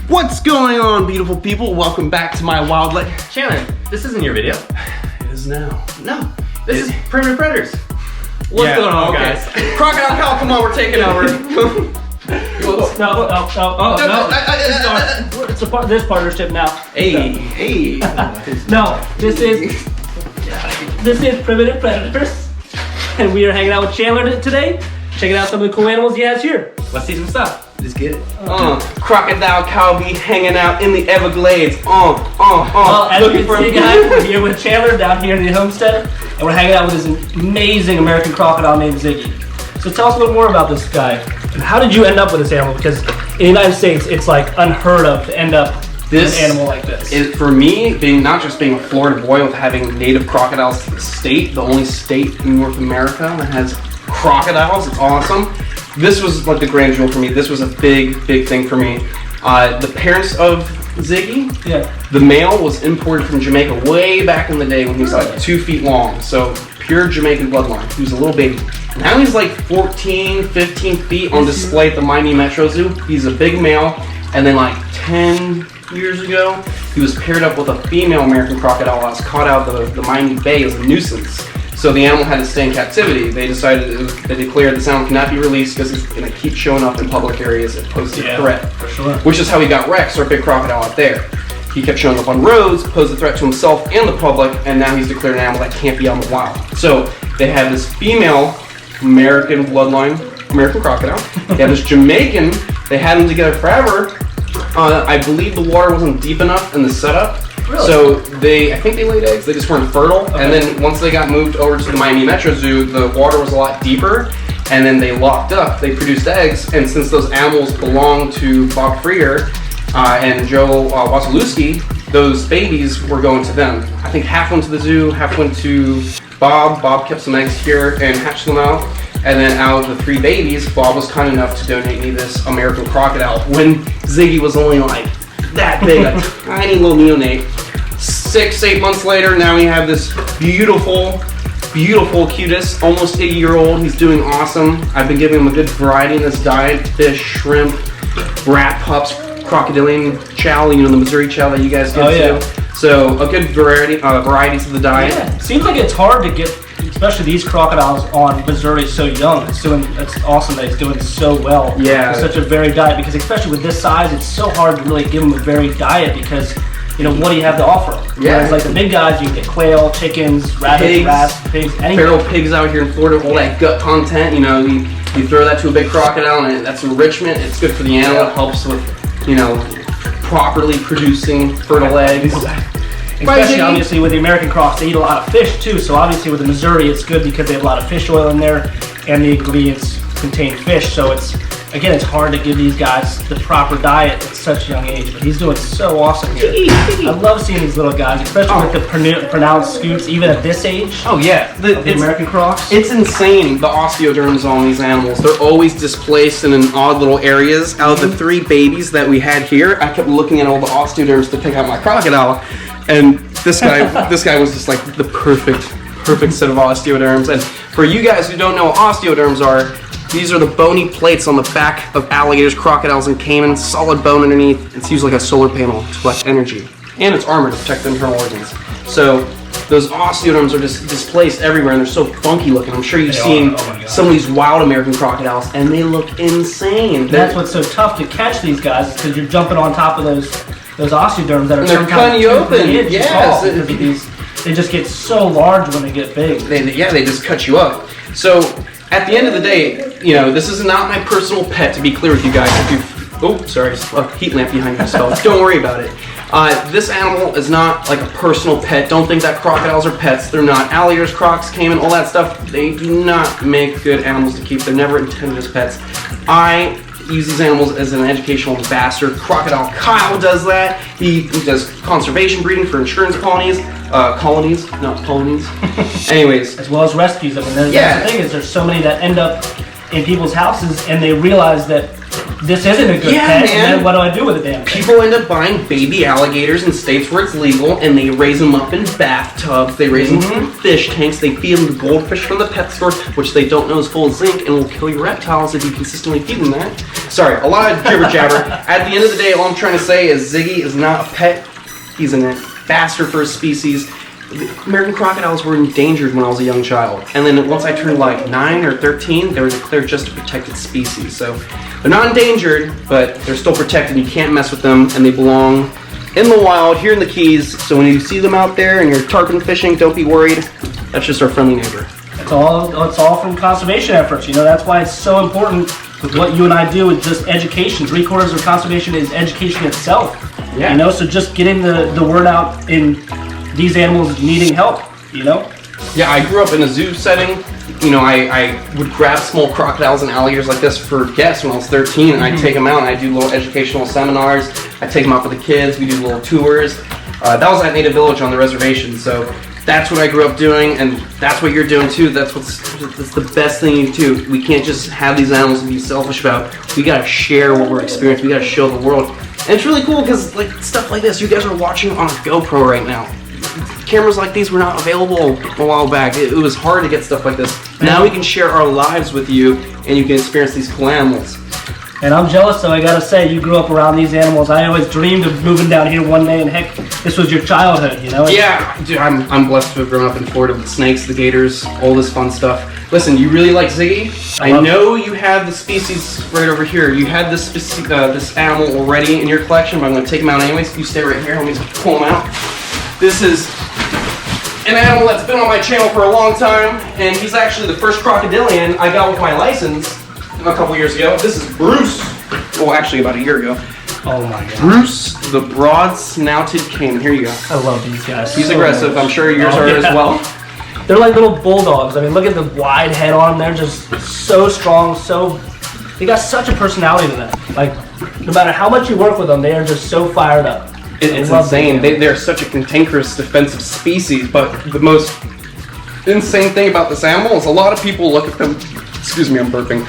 What's going on, beautiful people? Welcome back to my wildlife. Chandler, this isn't your video. It is now. No, this is Primitive Predators. What's going on, guys? Crocodile Kyle, come on, we're taking over. No. It's a part. This partnership now. Hey. No, this is Primitive Predators, and we are hanging out with Chandler today, checking out some of the cool animals he has here. Let's see some stuff. Let's get it. Crocodile Kyle be hanging out in the Everglades. Well, as you can see, guys, we're here with Chandler down here in the homestead, and we're hanging out with this amazing American crocodile named Ziggy. So tell us a little more about this guy. And how did you end up with this animal? Because in the United States, it's like unheard of to end up with an animal like this. For me, not just being a Florida boy with having native crocodiles to the state, the only state in North America that has crocodiles, it's awesome. This was like the grand jewel for me. This was a big thing for me. The parents of Ziggy, the male was imported from Jamaica way back in the day when he was like 2 feet long. So pure Jamaican bloodline. He was a little baby. Now he's like 14, 15 feet on display at the Miami Metro Zoo. He's a big male. And then like 10 years ago, he was paired up with a female American crocodile that was caught out of the Miami Bay as a nuisance. So the animal had to stay in captivity. They declared this animal cannot be released because it's going to keep showing up in public areas and pose a threat. For sure. Which is how he got Rex, our big crocodile out there. He kept showing up on roads, posed a threat to himself and the public, and now he's declared an animal that can't be out in the wild. So they had this female American bloodline, American crocodile. They had this Jamaican. They had them together forever. I believe the water wasn't deep enough in the setup. Really? So I think they laid eggs, they just weren't fertile. Okay. And then once they got moved over to the Miami Metro Zoo, the water was a lot deeper, and then they locked up, they produced eggs, and since those animals belonged to Bob Freer and Joe Wasilewski, those babies were going to them. I think half went to the zoo, half went to Bob. Bob kept some eggs here and hatched them out. And then out of the 3 babies, Bob was kind enough to donate me this American crocodile when Ziggy was only like that big, a tiny little neonate. 6-8 months later, now we have this beautiful cutis, almost 80-year-old. He's doing awesome. I've been giving him a good variety in this diet: fish, shrimp, rat pups, crocodilian chow, the Missouri chow that you guys get to. So a good varieties of the diet. Yeah. Seems like it's hard to get, especially these crocodiles, on Missouri so young. It's awesome that it's doing so well. Yeah. With such a varied diet, because especially with this size, it's so hard to really give them a varied diet because, what do you have to offer? Yeah. Whereas like the big guys, you can get quail, chickens, rabbits, rats, pigs, anything. Feral pigs out here in Florida, all that gut content, you throw that to a big crocodile and that's enrichment. It's good for the animal. It helps with, properly producing fertile eggs. Especially obviously with the American crocs, they eat a lot of fish too. So obviously with the Missouri, it's good because they have a lot of fish oil in there, and the ingredients contain fish. So it's hard to give these guys the proper diet at such a young age. But he's doing so awesome here. I love seeing these little guys, especially with the pronounced scoops, even at this age. Oh yeah, the American crocs. It's insane, the osteoderms on these animals. They're always displaced in odd little areas. Out of the 3 babies that we had here, I kept looking at all the osteoderms to pick out my crocodile. And this guy was just like the perfect set of osteoderms. And for you guys who don't know what osteoderms are, these are the bony plates on the back of alligators, crocodiles, and caimans. Solid bone underneath. It's used like a solar panel to collect energy, and it's armor to protect the internal organs. So those osteoderms are just displaced everywhere, and they're so funky looking. I'm sure you've seen some of these wild American crocodiles, and they look insane. That's what's so tough to catch these guys, because you're jumping on top of those osteoderms that are they're cutting you open. Yes, they just get so large when they get big. They just cut you up. So at the end of the day, this is not my personal pet. To be clear with you guys, a heat lamp behind you, so don't worry about it. This animal is not like a personal pet. Don't think that crocodiles are pets. They're not. Alligators, crocs, caiman, all that stuff, they do not make good animals to keep. They're never intended as pets. I use these animals as an educational ambassador. Crocodile Kyle does that. He does conservation breeding for insurance colonies. Anyways. As well as rescues them. And that's the thing is there's so many that end up in people's houses and they realize that this isn't a good pet, and then what do I do with the damn thing? People end up buying baby alligators in states where it's legal, and they raise them up in bathtubs, they raise them in fish tanks, they feed them goldfish from the pet store, which they don't know is full of zinc and will kill your reptiles if you consistently feed them that. Sorry, a lot of jibber jabber. At the end of the day, all I'm trying to say is Ziggy is not a pet, he's a bastard for his species. The American crocodiles were endangered when I was a young child, and then once I turned like 9 or 13, they were declared just a protected species. So they're not endangered, but they're still protected. You can't mess with them, and they belong in the wild here in the Keys. So when you see them out there and you're tarpon fishing, don't be worried. That's just our friendly neighbor. It's all from conservation efforts. You know, that's why it's so important with what you and I do with just education. 3/4 of conservation is education itself. Yeah. You know, so just getting the word out in these animals needing help, you know? Yeah, I grew up in a zoo setting. You know, I would grab small crocodiles and alligators like this for guests when I was 13, and I'd take them out and I'd do little educational seminars. I'd take them out for the kids. We do little tours. That was at Native Village on the reservation, so that's what I grew up doing, and that's what you're doing too. That's the best thing you do. We can't just have these animals and be selfish about it. We gotta share what we're experiencing. We gotta show the world. And it's really cool because like stuff like this, you guys are watching on a GoPro right now. Cameras like these were not available a while back. It was hard to get stuff like this. Now we can share our lives with you, and you can experience these cool animals. And I'm jealous, though. I gotta say, you grew up around these animals. I always dreamed of moving down here one day, and heck, this was your childhood, you know? Yeah, dude, I'm blessed to have grown up in Florida with the snakes, the gators, all this fun stuff. Listen, you really like Ziggy? I know you have the species right over here. You had this this animal already in your collection, but I'm gonna take him out anyways. You stay right here. Let me just pull him out. This is an animal that's been on my channel for a long time, and he's actually the first crocodilian I got with my license a couple years ago. This is Bruce. Well, actually about a year ago. Oh my god. Bruce, the broad-snouted caiman. Here you go. I love these guys. He's aggressive. I'm sure yours are as well. They're like little bulldogs. I mean, look at the wide head on them. They're just so strong, they got such a personality to them. Like, no matter how much you work with them, they are just so fired up. It's insane. They're such a cantankerous defensive species, but the most insane thing about this animal is a lot of people look at them. Excuse me, I'm burping.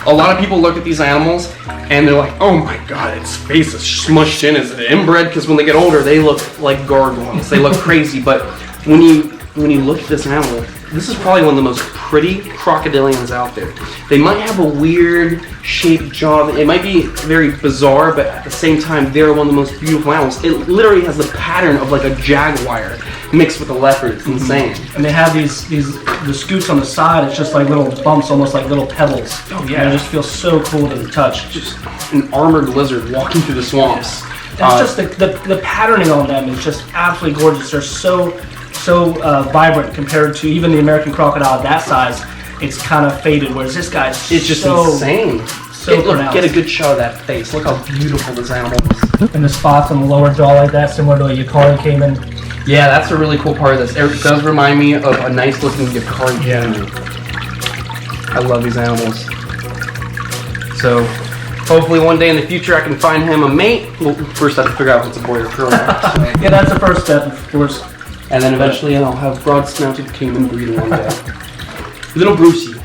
A lot of people look at these animals and they're like, oh my god, its face is smushed in. Is it inbred? Because when they get older, they look like gargoyles. They look crazy. But when you look at this animal, this is probably one of the most pretty crocodilians out there. They might have a weird shaped jaw. It might be very bizarre, but at the same time, they're one of the most beautiful animals. It literally has the pattern of like a jaguar mixed with a leopard. It's insane. And they have the scoots on the side. It's just like little bumps, almost like little pebbles. Oh yeah. And it just feels so cool to the touch. Just an armored lizard walking through the swamps. It's just the patterning on them is just absolutely gorgeous. They're so vibrant compared to even the American crocodile that size. It's kind of faded, whereas this guy's it's just insane. So look, get a good shot of that face. Look how beautiful this animal is. And the spots on the lower jaw like that, similar to a Yacari caiman. Yeah, that's a really cool part of this. It does remind me of a nice looking Yacari caiman. I love these animals. So hopefully one day in the future I can find him a mate. Well, first I have to figure out if it's a boy or girl. So. Yeah, that's the first step, of course. And then eventually I'll have broad-snouted caiman breeding one day. Little Brucey.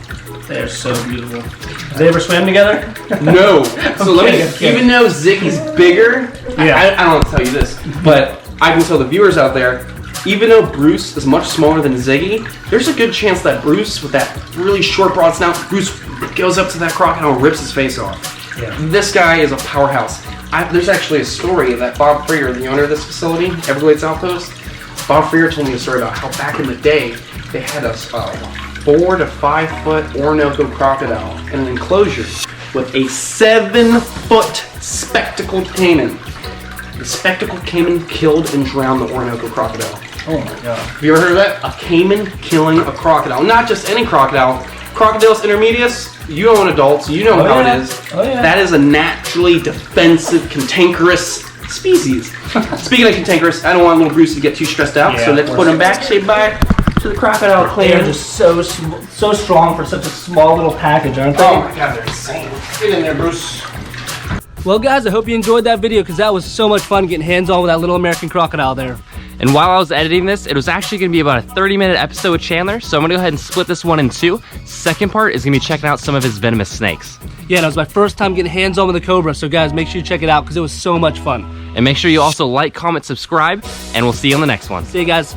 They're so beautiful. Have they ever swam together? No. So even though Ziggy's bigger, yeah. I don't want to tell you this, but I can tell the viewers out there, even though Bruce is much smaller than Ziggy, there's a good chance that Bruce, with that really short broad snout, Bruce goes up to that crocodile and rips his face off. Yeah. This guy is a powerhouse. There's actually a story that Bob Freer, the owner of this facility, Everglades Outpost, Bob Freer told me a story about how back in the day they had a 4 to 5 foot Orinoco crocodile in an enclosure with a 7 foot spectacled caiman. The spectacled caiman killed and drowned the Orinoco crocodile. Oh my god. Have you ever heard of that? A caiman killing a crocodile. Not just any crocodile. Crocodiles intermedius, you own adults, you know how it is. Oh, yeah. That is a naturally defensive, cantankerous species. Speaking of cantankerous, I don't want little Bruce to get too stressed out, so let's put him back. Say bye to the crocodile clan. They're just so strong for such a small little package, aren't they? Oh my god, they're insane. Get in there, Bruce. Well guys, I hope you enjoyed that video because that was so much fun getting hands-on with that little American crocodile there. And while I was editing this, it was actually gonna be about a 30-minute episode with Chandler, so I'm gonna go ahead and split this one in two. Second part is gonna be checking out some of his venomous snakes. Yeah, and it was my first time getting hands-on with a cobra, so guys, make sure you check it out because it was so much fun. And make sure you also like, comment, subscribe, and we'll see you on the next one. See you guys.